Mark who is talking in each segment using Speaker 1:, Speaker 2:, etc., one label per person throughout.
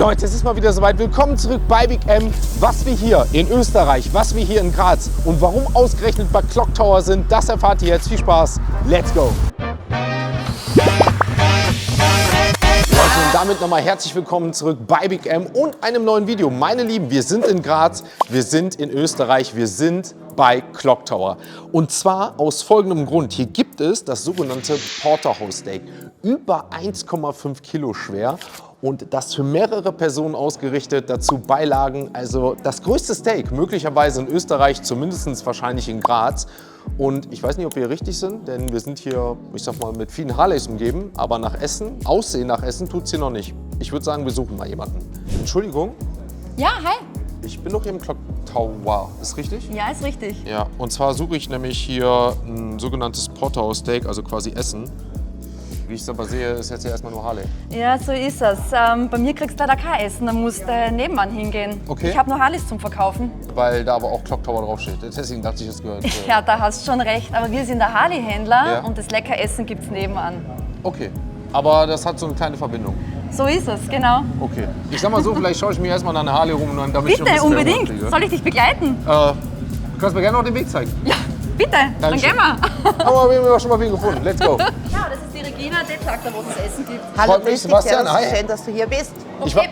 Speaker 1: Leute, es ist mal wieder soweit. Willkommen zurück bei Big M. Was wir hier in Österreich, was wir hier in Graz und warum ausgerechnet bei Clock Tower sind, das erfahrt ihr jetzt. Viel Spaß. Let's go! Leute, und damit nochmal herzlich willkommen zurück bei Big M und einem neuen Video. Meine Lieben, wir sind in Graz, wir sind in Österreich, wir sind bei Clock Tower. Und zwar aus folgendem Grund. Hier gibt es das sogenannte Porterhouse Steak. Über 1,5 Kilo schwer. Und das für mehrere Personen ausgerichtet, dazu Beilagen, also das größte Steak, möglicherweise in Österreich, zumindest wahrscheinlich in Graz. Und ich weiß nicht, ob wir hier richtig sind, denn wir sind hier, ich sag mal, mit vielen Harleys umgeben, aber nach Essen, Aussehen nach Essen tut es hier noch nicht. Ich würde sagen, wir suchen mal jemanden. Entschuldigung?
Speaker 2: Ja, hi.
Speaker 1: Ich bin doch hier im Clock Tower, ist richtig?
Speaker 2: Ja, ist richtig.
Speaker 1: Ja, und zwar suche ich nämlich hier ein sogenanntes Porterhouse Steak, also quasi Essen. Wie ich es aber sehe, ist jetzt hier erstmal nur Harley.
Speaker 2: Ja, so ist es. Bei mir kriegst du da kein Essen, da musst du nebenan hingehen.
Speaker 1: Okay.
Speaker 2: Ich habe nur Harleys zum Verkaufen.
Speaker 1: Weil da aber auch Clock Tower draufsteht. Deswegen dachte ich, das gehört.
Speaker 2: Ja, da hast du schon recht, aber wir sind der Harley-Händler
Speaker 1: Ja.
Speaker 2: und das lecker Essen gibt's nebenan.
Speaker 1: Okay, aber das hat so eine kleine Verbindung.
Speaker 2: So ist es, genau.
Speaker 1: Okay. Ich sag mal so, vielleicht schaue ich mir erstmal an der Harley rum, damit ich noch ein
Speaker 2: Bitte,
Speaker 1: bisschen mehr
Speaker 2: unbedingt.
Speaker 1: kriege.
Speaker 2: Soll ich dich begleiten?
Speaker 1: Du kannst mir gerne noch den Weg zeigen.
Speaker 2: Ja, bitte. Dann gehen wir.
Speaker 1: Aber wir haben schon mal wen gefunden. Let's go.
Speaker 2: Ja, das ist die Regina, die sagt da, wo es Essen gibt.
Speaker 3: Hallo,
Speaker 1: Freut mich,
Speaker 3: grüß dich,
Speaker 1: Sebastian.
Speaker 3: Servus.
Speaker 1: Hi.
Speaker 3: Schön, dass du hier bist.
Speaker 1: Ich
Speaker 2: Okay,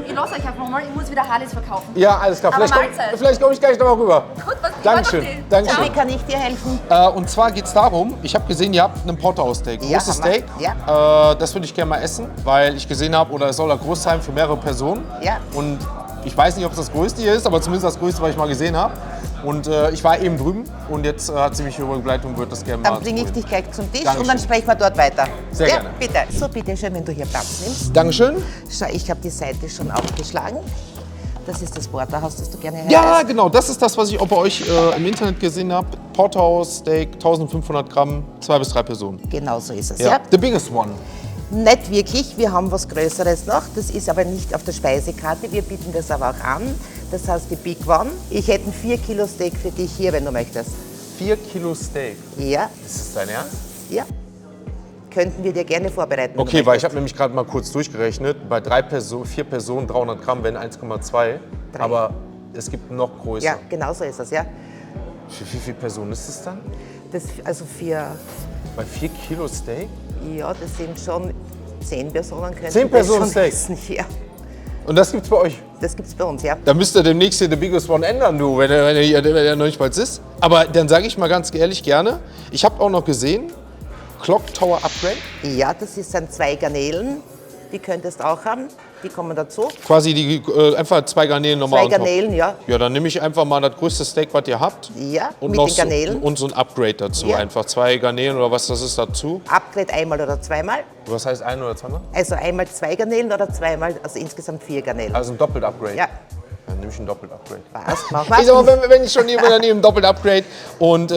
Speaker 2: ich lasse euch einfach mal, ich muss wieder Harleys verkaufen.
Speaker 1: Ja, alles klar.
Speaker 2: Aber
Speaker 1: Vielleicht komme ich gleich noch mal rüber.
Speaker 2: Gut, was
Speaker 1: Dankeschön.
Speaker 3: Wie
Speaker 1: Dankeschön.
Speaker 3: kann ich dir helfen?
Speaker 1: Und zwar geht es darum, ich habe gesehen, ihr habt einen Porterhouse Steak.
Speaker 3: Ja,
Speaker 1: Großes
Speaker 3: haben wir.
Speaker 1: Steak.
Speaker 3: Ja.
Speaker 1: Das würde ich gerne mal essen, weil ich gesehen habe, oder es soll da groß sein für mehrere Personen.
Speaker 3: Ja.
Speaker 1: Und ich weiß nicht, ob es das größte hier ist, aber zumindest das größte, was ich mal gesehen habe. Und ich war eben drüben und jetzt hat sie mich hier begleitet und würde das gerne mal
Speaker 3: Dann bringe ich
Speaker 1: probieren.
Speaker 3: dich gleich zum Tisch
Speaker 1: Dankeschön.
Speaker 3: und dann sprechen wir dort weiter.
Speaker 1: Sehr
Speaker 3: ja,
Speaker 1: gerne.
Speaker 3: Bitte. So, bitte schön, wenn du hier Platz nimmst.
Speaker 1: Dankeschön.
Speaker 3: Schau, ich habe die Seite schon aufgeschlagen. Das ist das Porterhouse, das du gerne
Speaker 1: Ja,
Speaker 3: hättest.
Speaker 1: genau, das ist das, was ich auch bei euch im Internet gesehen habe. Porterhouse Steak, 1500 Gramm, 2 bis 3 Personen.
Speaker 3: Genau so ist es, ja.
Speaker 1: The biggest one.
Speaker 3: Nicht wirklich, wir haben was Größeres noch. Das ist aber nicht auf der Speisekarte. Wir bieten das aber auch an. Das heißt die Big One. Ich hätte ein 4 Kilo Steak für dich hier, wenn du möchtest.
Speaker 1: 4 Kilo Steak.
Speaker 3: Ja,
Speaker 1: Ist das dein Ernst?
Speaker 3: ja. Könnten wir dir gerne vorbereiten. wenn du
Speaker 1: Okay, weil ich
Speaker 3: möchtest.
Speaker 1: habe nämlich gerade mal kurz durchgerechnet. Bei 4 Personen 300 Gramm wären 1,2.
Speaker 3: Drei.
Speaker 1: Aber es gibt noch größer.
Speaker 3: Ja, genau so ist es, ja.
Speaker 1: Für wie viele Personen ist das dann?
Speaker 3: Das, also für,
Speaker 1: Bei 4 Kilo Steak?
Speaker 3: ja, das sind schon 10 Personen.
Speaker 1: 10 Personen
Speaker 3: das schon
Speaker 1: Steak?
Speaker 3: essen, ja.
Speaker 1: Und das gibt's bei euch?
Speaker 3: Das gibt's bei uns, ja.
Speaker 1: Da müsst ihr demnächst hier The Biggest One ändern, du, wenn er noch nicht mal ist. Aber dann sage ich mal ganz ehrlich gerne, ich habe auch noch gesehen, Clock Tower Upgrade.
Speaker 3: Ja, das sind 2 Garnelen. Die könntest du auch haben. Die kommen dazu.
Speaker 1: Quasi die, einfach 2 Garnelen nochmal
Speaker 3: 2
Speaker 1: on top.
Speaker 3: Garnelen, ja.
Speaker 1: Ja, dann nehme ich einfach mal das größte Steak, was ihr habt.
Speaker 3: Ja,
Speaker 1: Und
Speaker 3: mit
Speaker 1: noch
Speaker 3: den Garnelen.
Speaker 1: und so ein Upgrade dazu.
Speaker 3: Ja.
Speaker 1: Einfach 2 Garnelen oder was das ist dazu.
Speaker 3: Upgrade einmal oder zweimal.
Speaker 1: Was heißt ein oder zweimal?
Speaker 3: Also einmal 2 Garnelen oder zweimal, also insgesamt 4 Garnelen.
Speaker 1: Also ein Doppelt-Upgrade.
Speaker 3: Ja,
Speaker 1: Dann nehme ich ein Doppelt-Upgrade.
Speaker 3: passt. Mach
Speaker 1: Ich sag mal,
Speaker 3: mal.
Speaker 1: wenn ich schon nehme, dann nehme ich ein Doppelt-Upgrade. Und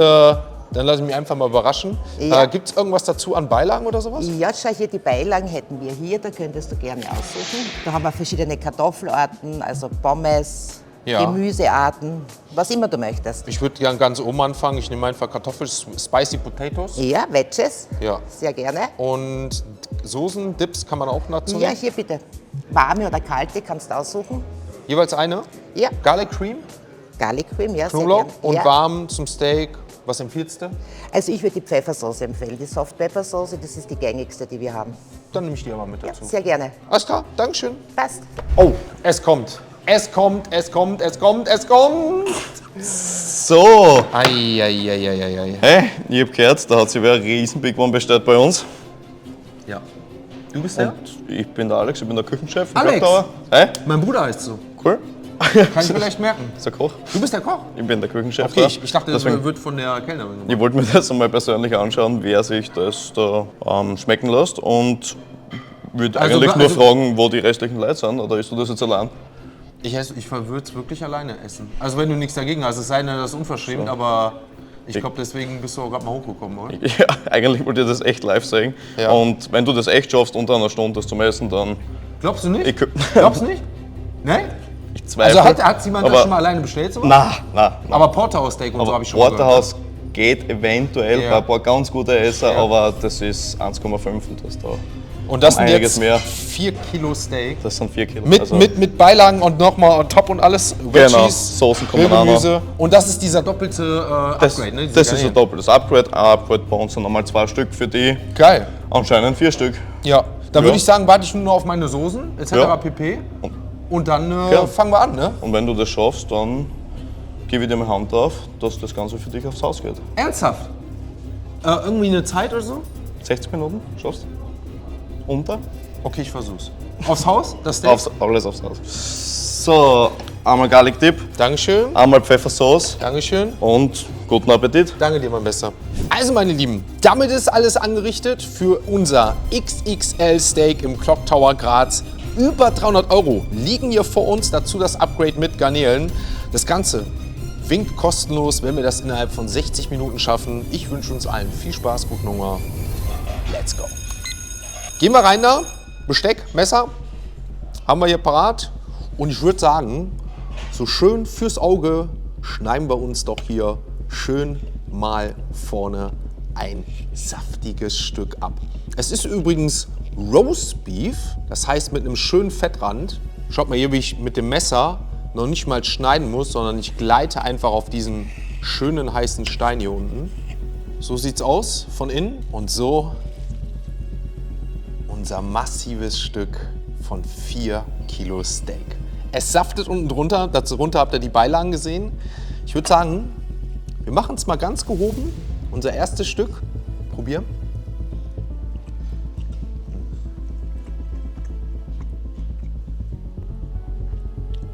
Speaker 1: dann lasse ich mich einfach mal überraschen.
Speaker 3: Ja.
Speaker 1: Gibt es irgendwas dazu an Beilagen oder sowas?
Speaker 3: Ja, schau hier, die Beilagen hätten wir hier, da könntest du gerne aussuchen. Da haben wir verschiedene Kartoffelarten, also Pommes,
Speaker 1: Ja.
Speaker 3: Gemüsearten, was immer du möchtest.
Speaker 1: Ich würde gerne ganz oben anfangen. Ich nehme einfach Kartoffeln, Spicy Potatoes.
Speaker 3: Ja, Wedges,
Speaker 1: Ja.
Speaker 3: sehr gerne.
Speaker 1: Und Soßen, Dips kann man auch dazu
Speaker 3: Ja,
Speaker 1: nehmen.
Speaker 3: hier bitte. Warme oder kalte kannst du aussuchen.
Speaker 1: Jeweils eine.
Speaker 3: Ja,
Speaker 1: Garlic Cream,
Speaker 3: Garlic Cream, ja, sehr
Speaker 1: Knoblauch
Speaker 3: gerne.
Speaker 1: und
Speaker 3: ja.
Speaker 1: warm zum Steak. Was empfiehlst du?
Speaker 3: Also ich würde die Pfeffersauce empfehlen, die Soft Pepper-Sauce, das ist die gängigste, die wir haben.
Speaker 1: Dann nehme ich die aber mit
Speaker 3: Ja,
Speaker 1: dazu.
Speaker 3: sehr gerne.
Speaker 1: Alles klar, Dankeschön.
Speaker 3: Passt.
Speaker 1: Oh, es kommt. Es kommt, es kommt, es kommt, es kommt.
Speaker 4: So,
Speaker 1: Eieieiei.
Speaker 4: hey, ich hab gehört, da hat sich wer ein riesen Big One bestellt bei uns.
Speaker 1: Ja. Du bist der?
Speaker 4: Und ich bin der Alex, ich bin der Küchenchef. im
Speaker 1: Alex?
Speaker 4: Clock Tower. Hey,
Speaker 1: Mein Bruder heißt so.
Speaker 4: cool.
Speaker 1: Kann ich vielleicht merken.
Speaker 4: Ist der Koch?
Speaker 1: Du bist der Koch?
Speaker 4: Ich bin der Küchenchef.
Speaker 1: Okay,
Speaker 4: da.
Speaker 1: ich dachte, das
Speaker 4: Deswegen,
Speaker 1: wird von der Kellnerin gemacht.
Speaker 4: ich wollte mir das einmal persönlich anschauen, wer sich das da schmecken lässt und würde
Speaker 1: Also,
Speaker 4: eigentlich nur
Speaker 1: also-
Speaker 4: fragen, wo die restlichen Leute sind, oder isst du das jetzt allein?
Speaker 1: Ich würde es wirklich alleine essen. Also wenn du nichts dagegen hast, es sei denn, das ist unverschämt, aber ich glaube, deswegen bist du auch gerade mal hochgekommen, oder?
Speaker 4: Ja, eigentlich wollte ich das echt live sehen.
Speaker 1: Ja.
Speaker 4: Und wenn du das echt schaffst, unter einer Stunde das zum Essen, dann...
Speaker 1: Glaubst du nicht?
Speaker 4: Ich,
Speaker 1: Glaubst du nicht? Nein?
Speaker 4: ich zweifle.
Speaker 1: Also hat jemand das
Speaker 4: aber-
Speaker 1: schon mal alleine bestellt? Sowas?
Speaker 4: Na.
Speaker 1: Aber Porterhouse Steak und so habe ich schon
Speaker 4: Porterhouse geht eventuell
Speaker 1: Ja.
Speaker 4: bei ein paar ganz gute Esser,
Speaker 1: Ja.
Speaker 4: aber das ist 1,5 und das da.
Speaker 1: Und das sind
Speaker 4: einiges
Speaker 1: jetzt
Speaker 4: mehr.
Speaker 1: 4 Kilo Steak.
Speaker 4: Das sind 4 Kilo.
Speaker 1: Mit Beilagen und nochmal on top und alles.
Speaker 4: Genau, Soßen kommen auch
Speaker 1: Grillgemüse. Und das ist dieser doppelte Upgrade, ne?
Speaker 4: Das ist ein doppeltes Upgrade. Ein Upgrade bei uns sind nochmal 2 Stück für die.
Speaker 1: Geil.
Speaker 4: Anscheinend 4 Stück.
Speaker 1: Ja, dann
Speaker 4: Ja.
Speaker 1: würde ich sagen, warte ich nur noch auf meine Soßen etc.
Speaker 4: Ja.
Speaker 1: pp. Und dann
Speaker 4: Ja.
Speaker 1: fangen wir an, ne?
Speaker 4: Und wenn du das schaffst, dann gebe ich dir meine Hand drauf, dass das Ganze für dich aufs Haus geht.
Speaker 1: Ernsthaft? Irgendwie eine Zeit oder so?
Speaker 4: 60 Minuten, schaffst du? Unter?
Speaker 1: Okay, ich versuch's. Aufs Haus? Das Steak?
Speaker 4: Alles aufs Haus. So, einmal Garlic Dip,
Speaker 1: Dankeschön.
Speaker 4: einmal Pfeffersauce
Speaker 1: Dankeschön.
Speaker 4: und guten Appetit.
Speaker 1: Danke dir, mein Bester. Also, meine Lieben, damit ist alles angerichtet für unser XXL Steak im Clock Tower Graz. Über 300 € liegen hier vor uns, dazu das Upgrade mit Garnelen. Das Ganze winkt kostenlos, wenn wir das innerhalb von 60 Minuten schaffen. Ich wünsche uns allen viel Spaß, guten Hunger. Let's go. Gehen wir rein da. Besteck, Messer haben wir hier parat. Und ich würde sagen, so schön fürs Auge schneiden wir uns doch hier schön mal vorne ein saftiges Stück ab. Es ist übrigens Roast Beef, das heißt mit einem schönen Fettrand. Schaut mal hier, wie ich mit dem Messer noch nicht mal schneiden muss, sondern ich gleite einfach auf diesen schönen heißen Stein hier unten. So sieht's aus von innen und so unser massives Stück von 4 Kilo Steak. Es saftet unten drunter, darunter habt ihr die Beilagen gesehen. Ich würde sagen, wir machen es mal ganz gehoben. Unser erstes Stück, probieren.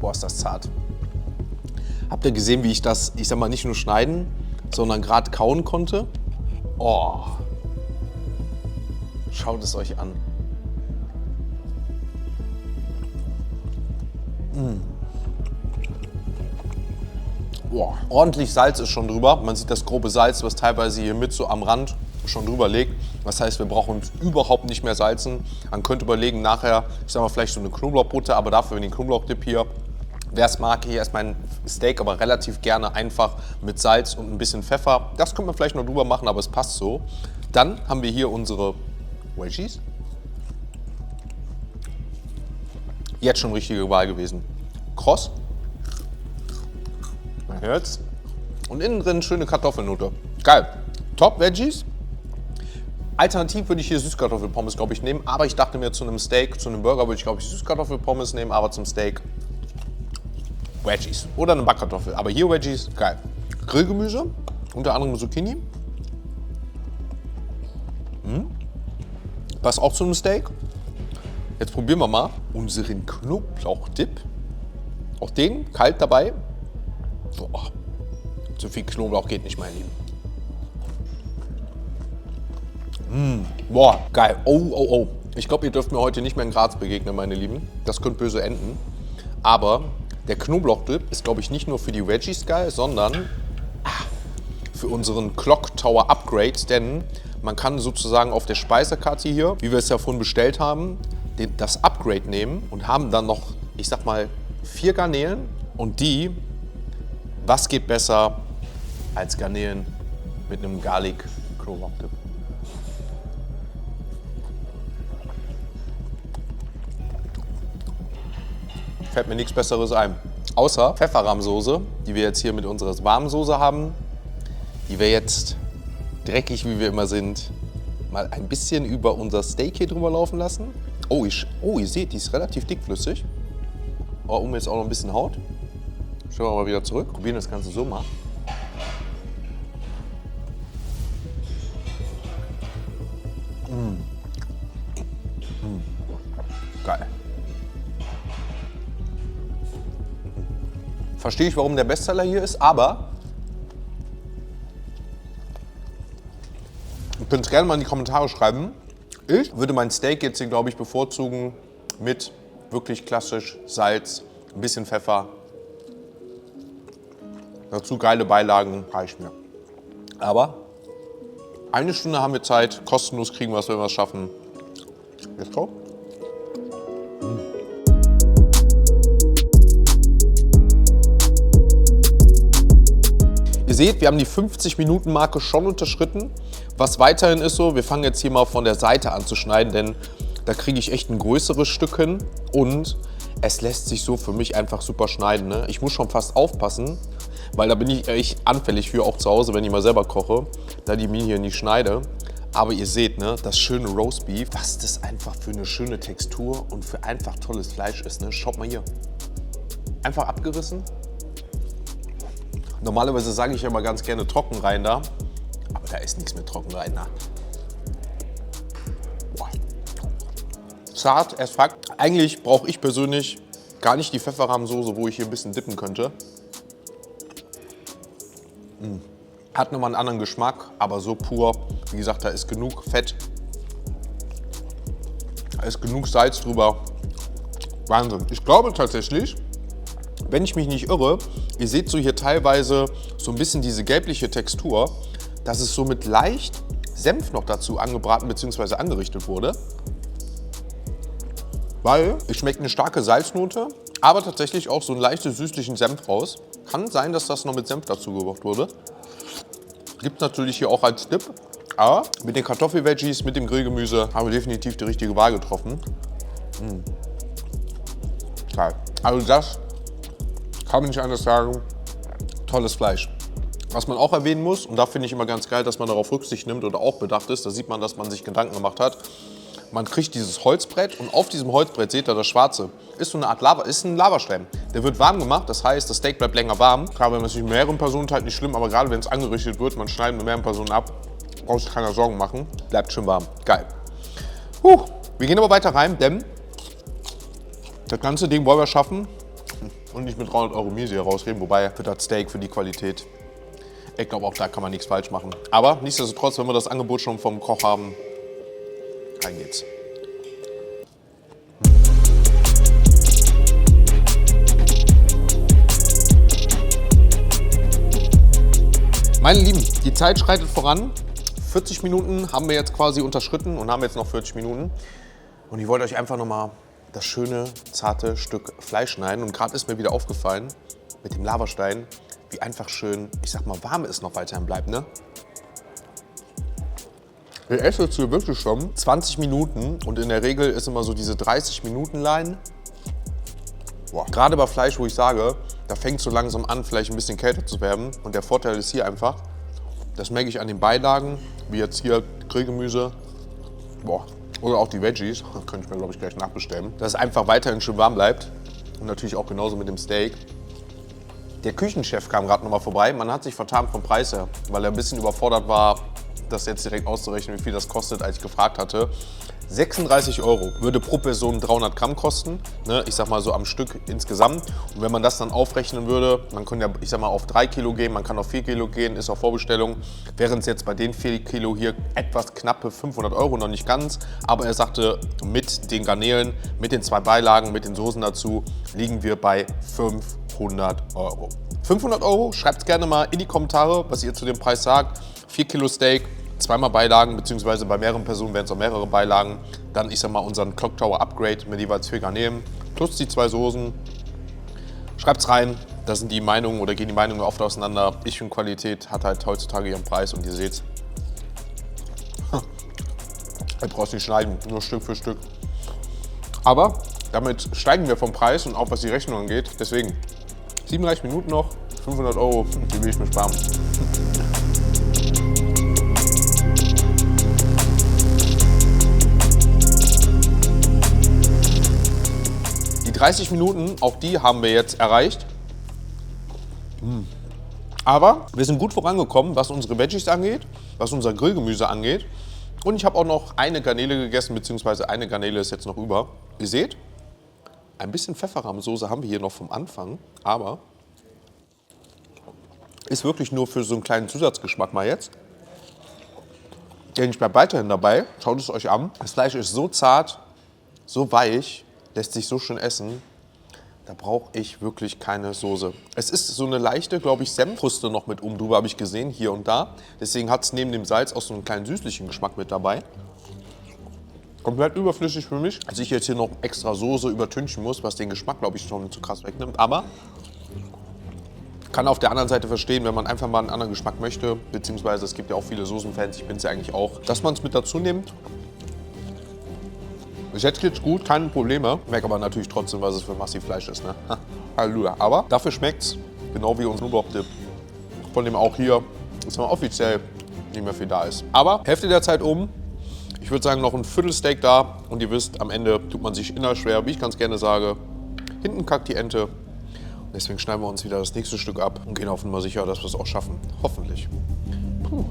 Speaker 1: Boah, ist das zart. Habt ihr gesehen, wie ich das, ich sag mal, nicht nur schneiden, sondern gerade kauen konnte? Oh. Schaut es euch an. Boah. Ordentlich Salz ist schon drüber. Man sieht das grobe Salz, was teilweise hier mit so am Rand schon drüber liegt. Das heißt, wir brauchen uns überhaupt nicht mehr salzen. Man könnte überlegen, nachher, ich sag mal, vielleicht so eine Knoblauchbutter, aber dafür den Knoblauchdip hier. Wer es mag, hier ist mein Steak aber relativ gerne einfach mit Salz und ein bisschen Pfeffer. Das könnte man vielleicht noch drüber machen, aber es passt so. Dann haben wir hier unsere Veggies. Jetzt schon richtige Wahl gewesen. Kross. Man hört's. Und innen drin schöne Kartoffelnote. Geil. Top Veggies. Alternativ würde ich hier Süßkartoffelpommes, glaube ich, nehmen. Aber ich dachte mir, zu einem Steak, zu einem Burger würde ich, glaube ich, Süßkartoffelpommes nehmen. Aber zum Steak Veggies. Oder eine Backkartoffel. Aber hier Veggies, geil. Grillgemüse, unter anderem Zucchini. Passt auch zu einem Steak. Jetzt probieren wir mal unseren Knoblauchdip. Auch den kalt dabei. Boah, zu viel Knoblauch geht nicht, mein Lieben. Boah, geil. Oh, oh, oh. Ich glaube, ihr dürft mir heute nicht mehr in Graz begegnen, meine Lieben. Das könnte böse enden. Aber der Knoblauchdip ist, glaube ich, nicht nur für die Veggies geil, sondern für unseren Clock Tower Upgrade. Denn man kann sozusagen auf der Speisekarte hier, wie wir es ja vorhin bestellt haben, das Upgrade nehmen und haben dann noch, ich sag mal, 4 Garnelen. Und die, was geht besser als Garnelen mit einem Garlic Knoblauchdip? Fällt mir nichts Besseres ein. Außer Pfefferrahmsoße, die wir jetzt hier mit unserer warmen Soße haben, die wir jetzt, dreckig wie wir immer sind, mal ein bisschen über unser Steak hier drüber laufen lassen. Oh, ihr seht, die ist relativ dickflüssig. Oh, um jetzt auch noch ein bisschen Haut. Schauen wir mal wieder zurück. Probieren das Ganze so mal. Geil. Verstehe ich, warum der Bestseller hier ist, aber ihr könnt es gerne mal in die Kommentare schreiben. Ich würde mein Steak jetzt hier, glaube ich, bevorzugen mit wirklich klassisch Salz, ein bisschen Pfeffer. Dazu geile Beilagen, reicht mir. Aber 1 Stunde haben wir Zeit, kostenlos kriegen wir es, wenn wir es schaffen. Let's go. Ihr seht, wir haben die 50-Minuten-Marke schon unterschritten. Was weiterhin ist so, wir fangen jetzt hier mal von der Seite an zu schneiden, denn Da kriege ich echt ein größeres Stück hin und es lässt sich so für mich einfach super schneiden. Ne? Ich muss schon fast aufpassen, weil da bin ich echt anfällig für, auch zu Hause, wenn ich mal selber koche, da die mir hier nicht schneide. Aber ihr seht, ne, das schöne Roastbeef, was das einfach für eine schöne Textur und für einfach tolles Fleisch ist. Ne? Schaut mal hier. Einfach abgerissen. Normalerweise sage ich ja immer ganz gerne trocken rein da, aber da ist nichts mit trocken rein da. Boah. Zart, as fuck. Eigentlich brauche ich persönlich gar nicht die Pfefferrahmsoße, wo ich hier ein bisschen dippen könnte. Hat nochmal einen anderen Geschmack, aber so pur. Wie gesagt, da ist genug Fett. Da ist genug Salz drüber. Wahnsinn. Ich glaube tatsächlich, wenn ich mich nicht irre, ihr seht so hier teilweise so ein bisschen diese gelbliche Textur, dass es so mit leicht Senf noch dazu angebraten bzw. angerichtet wurde. Weil es schmeckt eine starke Salznote, aber tatsächlich auch so einen leichten süßlichen Senf raus. Kann sein, dass das noch mit Senf dazu gekocht wurde. Gibt es natürlich hier auch als Dip. Aber mit den Kartoffelveggies, mit dem Grillgemüse haben wir definitiv die richtige Wahl getroffen. Geil. Also das kann man nicht anders sagen. Tolles Fleisch. Was man auch erwähnen muss, und da finde ich immer ganz geil, dass man darauf Rücksicht nimmt oder auch bedacht ist, da sieht man, dass man sich Gedanken gemacht hat. Man kriegt dieses Holzbrett und auf diesem Holzbrett, seht ihr das Schwarze, ist so eine Art Lava, ist ein Lavastein. Der wird warm gemacht, das heißt, das Steak bleibt länger warm. Klar, wenn man sich mit mehreren Personen teilt, nicht schlimm, aber gerade wenn es angerichtet wird, man schneidet mit mehreren Personen ab, braucht sich keiner Sorgen machen, bleibt schön warm. Geil. Wir gehen aber weiter rein, denn das ganze Ding wollen wir schaffen und nicht mit 300 € Miese hier rausgeben, wobei für das Steak, für die Qualität, ich glaube, auch da kann man nichts falsch machen. Aber nichtsdestotrotz, wenn wir das Angebot schon vom Koch haben, rein geht's. Meine Lieben, die Zeit schreitet voran. 40 Minuten haben wir jetzt quasi unterschritten und haben jetzt noch 40 Minuten. Und ich wollte euch einfach nochmal das schöne, zarte Stück Fleisch schneiden. Und gerade ist mir wieder aufgefallen, mit dem Lavastein, wie einfach schön, ich sag mal, warm es noch weiterhin bleibt, ne? Ich esse jetzt hier wirklich schon 20 Minuten und in der Regel ist immer so diese 30-Minuten-Line. Gerade bei Fleisch, wo ich sage, da fängt es so langsam an, vielleicht ein bisschen kälter zu werden. Und der Vorteil ist hier einfach, das merke ich an den Beilagen, wie jetzt hier Grillgemüse, oder auch die Veggies, das könnte ich mir, glaube ich, gleich nachbestellen, dass es einfach weiterhin schön warm bleibt. Und natürlich auch genauso mit dem Steak. Der Küchenchef kam gerade noch mal vorbei. Man hat sich vertan vom Preis her, weil er ein bisschen überfordert war, das jetzt direkt auszurechnen, wie viel das kostet, als ich gefragt hatte. 36 € würde pro Person 300 Gramm kosten, ne? Ich sag mal so am Stück insgesamt. Und wenn man das dann aufrechnen würde, man kann ja, ich sag mal, auf 3 Kilo gehen, man kann auf 4 Kilo gehen, ist auf Vorbestellung. Während es jetzt bei den 4 Kilo hier etwas knappe 500 €, noch nicht ganz. Aber er sagte, mit den Garnelen, mit den 2 Beilagen, mit den Soßen dazu, liegen wir bei 500 €. 500 €, schreibt gerne mal in die Kommentare, was ihr zu dem Preis sagt. 4 Kilo Steak, 2-mal Beilagen, beziehungsweise bei mehreren Personen wären es auch mehrere Beilagen. Dann, ich sag mal, unseren Clock Tower Upgrade mit jeweils 4 Garnelen plus die 2 Soßen. Schreibt's rein, da sind die Meinungen oder gehen die Meinungen oft auseinander. Ich finde, Qualität hat halt heutzutage ihren Preis und ihr seht's. Du brauchst nicht schneiden, nur Stück für Stück. Aber damit steigen wir vom Preis und auch was die Rechnung angeht. Deswegen 37 Minuten noch, 500 €, die will ich mir sparen. Die 30 Minuten, auch die haben wir jetzt erreicht. Aber wir sind gut vorangekommen, was unsere Veggies angeht, was unser Grillgemüse angeht. Und ich habe auch noch eine Garnele gegessen, beziehungsweise eine Garnele ist jetzt noch über. Ihr seht, ein bisschen Pfefferrahmsoße haben wir hier noch vom Anfang, aber ist wirklich nur für so einen kleinen Zusatzgeschmack mal jetzt. Denn ich bleibe weiterhin dabei, schaut es euch an. Das Fleisch ist so zart, so weich, lässt sich so schön essen. Da brauche ich wirklich keine Soße. Es ist so eine leichte, glaube ich, Senfkruste noch mit oben drüber, habe ich gesehen, hier und da. Deswegen hat es neben dem Salz auch so einen kleinen süßlichen Geschmack mit dabei. Komplett überflüssig für mich. Als ich jetzt hier noch extra Soße übertünchen muss, was den Geschmack, glaube ich, schon zu krass wegnimmt. Aber kann auf der anderen Seite verstehen, wenn man einfach mal einen anderen Geschmack möchte, beziehungsweise es gibt ja auch viele Soßenfans, ich bin es ja eigentlich auch, dass man es mit dazu nimmt. Bis jetzt geht's gut, keine Probleme. Merke aber natürlich trotzdem, was es für massiv Fleisch ist. Ne? Halleluja. Aber dafür schmeckt's, genau wie unser Knoblauchdip. Von dem auch hier, ist mal offiziell nicht mehr viel da ist. Aber Hälfte der Zeit um. Ich würde sagen, noch ein Viertelsteak da. Und ihr wisst, am Ende tut man sich innerschwer, wie ich ganz gerne sage. Hinten kackt die Ente. Und deswegen schneiden wir uns wieder das nächste Stück ab und gehen auf Nummer sicher, dass wir es auch schaffen. Hoffentlich. Puh.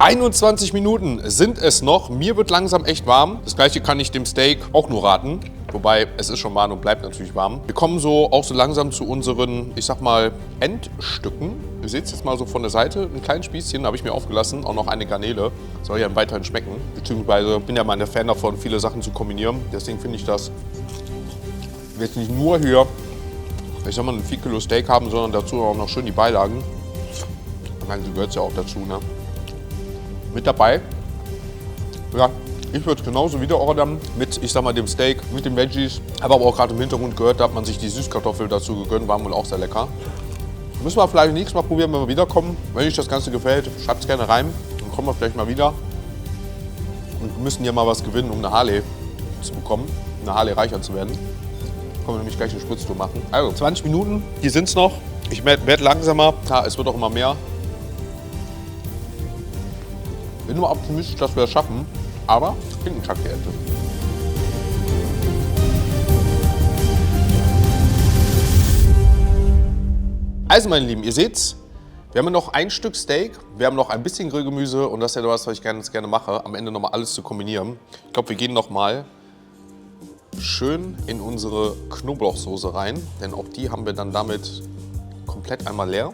Speaker 1: 21 Minuten sind es noch. Mir wird langsam echt warm. Das gleiche kann ich dem Steak auch nur raten. Wobei, es ist schon warm und bleibt natürlich warm. Wir kommen auch so langsam zu unseren, ich sag mal, Endstücken. Ihr seht es jetzt mal so von der Seite. Ein kleines Spießchen habe ich mir aufgelassen. Auch noch eine Garnele. Soll ja im Weiteren schmecken. Beziehungsweise bin ja mal ein Fan davon, viele Sachen zu kombinieren. Deswegen finde ich das jetzt nicht nur hier, ich sag mal, ein 4 Kilo Steak haben, sondern dazu auch noch schön die Beilagen. Ich meine, die gehört ja auch dazu, ne? Mit dabei. Ja, ich würde es genauso wieder ordern mit, ich sag mal, dem Steak, mit den Veggies. Habe aber auch gerade im Hintergrund gehört, da hat man sich die Süßkartoffel dazu gegönnt, waren wohl auch sehr lecker. Müssen wir vielleicht nächstes Mal probieren, wenn wir wiederkommen. Wenn euch das Ganze gefällt, schreibt es gerne rein. Dann kommen wir vielleicht mal wieder. Und wir müssen hier mal was gewinnen, um eine Harley zu bekommen, eine Harley reicher zu werden. Können wir nämlich gleich eine Spritztour machen. Also 20 Minuten, die sind es noch. Ich werde langsamer, klar, es wird auch immer mehr. Bin nur optimistisch, dass wir es schaffen, aber hinten kackt die Ente. Also meine Lieben, ihr seht's, wir haben noch ein Stück Steak, wir haben noch ein bisschen Grillgemüse und das ist ja was ich ganz gerne mache, am Ende nochmal alles zu kombinieren. Ich glaube, wir gehen nochmal schön in unsere Knoblauchsoße rein, denn auch die haben wir dann damit komplett einmal leer.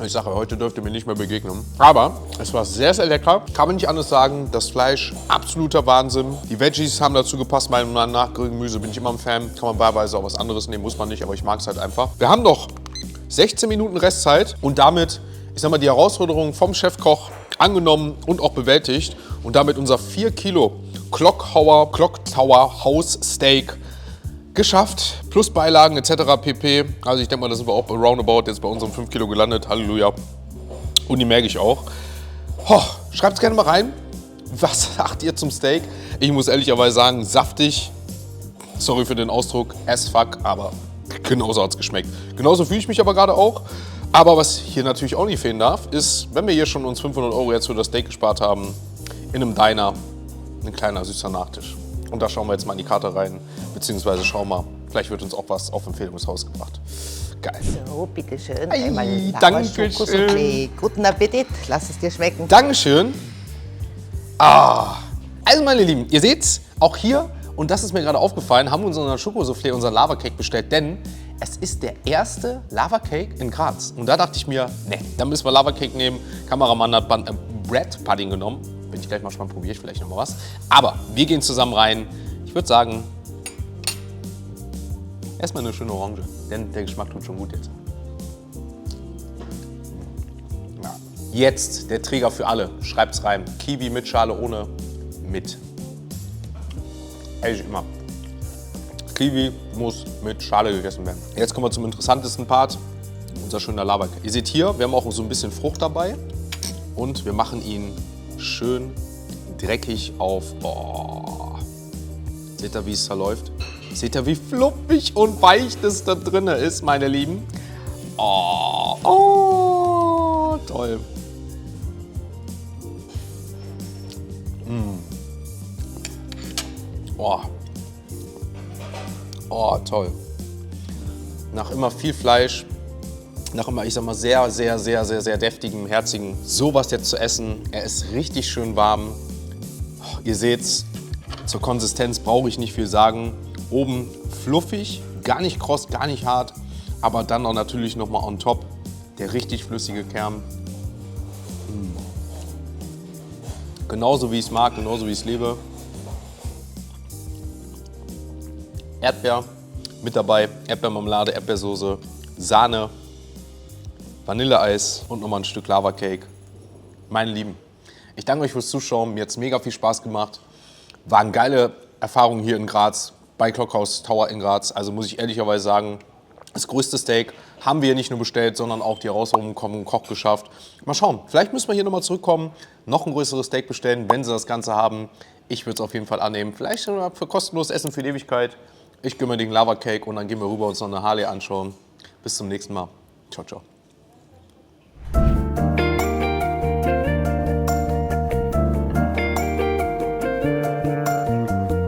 Speaker 1: Ich sage, heute dürft ihr mir nicht mehr begegnen. Aber es war sehr, sehr lecker. Kann man nicht anders sagen. Das Fleisch, absoluter Wahnsinn. Die Veggies haben dazu gepasst. Meiner Meinung nach, Grillgemüse bin ich immer ein Fan. Kann man beiweise auch was anderes nehmen, muss man nicht, aber ich mag es halt einfach. Wir haben noch 16 Minuten Restzeit und damit, ich sag mal, die Herausforderung vom Chefkoch angenommen und auch bewältigt. Und damit unser 4 Kilo Clocktower House Steak geschafft, plus Beilagen etc. pp. Also ich denke mal, da sind wir auch roundabout jetzt bei unseren 5 Kilo gelandet. Halleluja. Und die merke ich auch. Schreibt es gerne mal rein. Was sagt ihr zum Steak? Ich muss ehrlicherweise sagen, saftig. Sorry für den Ausdruck, as fuck, aber genauso hat es geschmeckt. Genauso fühle ich mich aber gerade auch. Aber was hier natürlich auch nicht fehlen darf, ist, wenn wir hier schon uns 500 € jetzt für das Steak gespart haben, in einem Diner ein kleiner süßer Nachtisch. Und da schauen wir jetzt mal in die Karte rein, beziehungsweise schauen wir, vielleicht wird uns auch was auf Empfehlung ins Haus gebracht. Geil.
Speaker 3: So, bitteschön.
Speaker 1: Ei,
Speaker 3: Einmal
Speaker 1: Dankeschön.
Speaker 3: Schokosoufflé. Guten Appetit, lass es dir schmecken.
Speaker 1: Dankeschön. Also meine Lieben, ihr seht's, auch hier, und das ist mir gerade aufgefallen, haben wir unseren Schokosoufflé, unseren Lava Cake bestellt, denn es ist der erste Lava Cake in Graz. Und da dachte ich mir, ne, dann müssen wir Lava Cake nehmen. Kameramann hat Bread Pudding genommen. Bin ich gleich mal gespannt, probiere ich vielleicht noch mal was. Aber wir gehen zusammen rein. Ich würde sagen, erstmal eine schöne Orange, denn der Geschmack tut schon gut jetzt. Ja. Jetzt der Träger für alle. Schreibt's rein. Kiwi mit Schale, ohne, mit. Ehrlich immer. Kiwi muss mit Schale gegessen werden. Jetzt kommen wir zum interessantesten Part. Unser schöner Lava Cake. Ihr seht hier, wir haben auch so ein bisschen Frucht dabei. Und wir machen ihn schön dreckig auf. Oh. Seht ihr, wie es verläuft? Seht ihr, wie fluffig und weich das da drin ist, meine Lieben? Oh, toll. Oh, toll. Nach immer viel Fleisch, nach immer, ich sag mal, sehr, sehr, sehr, sehr, sehr deftigen, herzigen, sowas jetzt zu essen. Er ist richtig schön warm. Oh, ihr seht's, zur Konsistenz brauche ich nicht viel sagen. Oben fluffig, gar nicht kross, gar nicht hart, aber dann auch natürlich nochmal on top der richtig flüssige Kern. Genauso wie ich es mag, genauso wie ich es liebe. Erdbeer mit dabei, Erdbeermarmelade, Erdbeersoße, Sahne, Vanilleeis und nochmal ein Stück Lava Cake. Meine Lieben, ich danke euch fürs Zuschauen, mir hat es mega viel Spaß gemacht. War eine geile Erfahrung hier in Graz, bei Clockhouse Tower in Graz. Also muss ich ehrlicherweise sagen, Das größte Steak haben wir nicht nur bestellt, sondern auch die Herausforderung bekommen, Koch geschafft. Mal schauen, vielleicht müssen wir hier nochmal zurückkommen, noch ein größeres Steak bestellen, wenn sie das Ganze haben. Ich würde es auf jeden Fall annehmen. Vielleicht für kostenloses Essen für die Ewigkeit. Ich gönne mir den Lava Cake und dann gehen wir rüber uns noch eine Harley anschauen. Bis zum nächsten Mal. Ciao, ciao.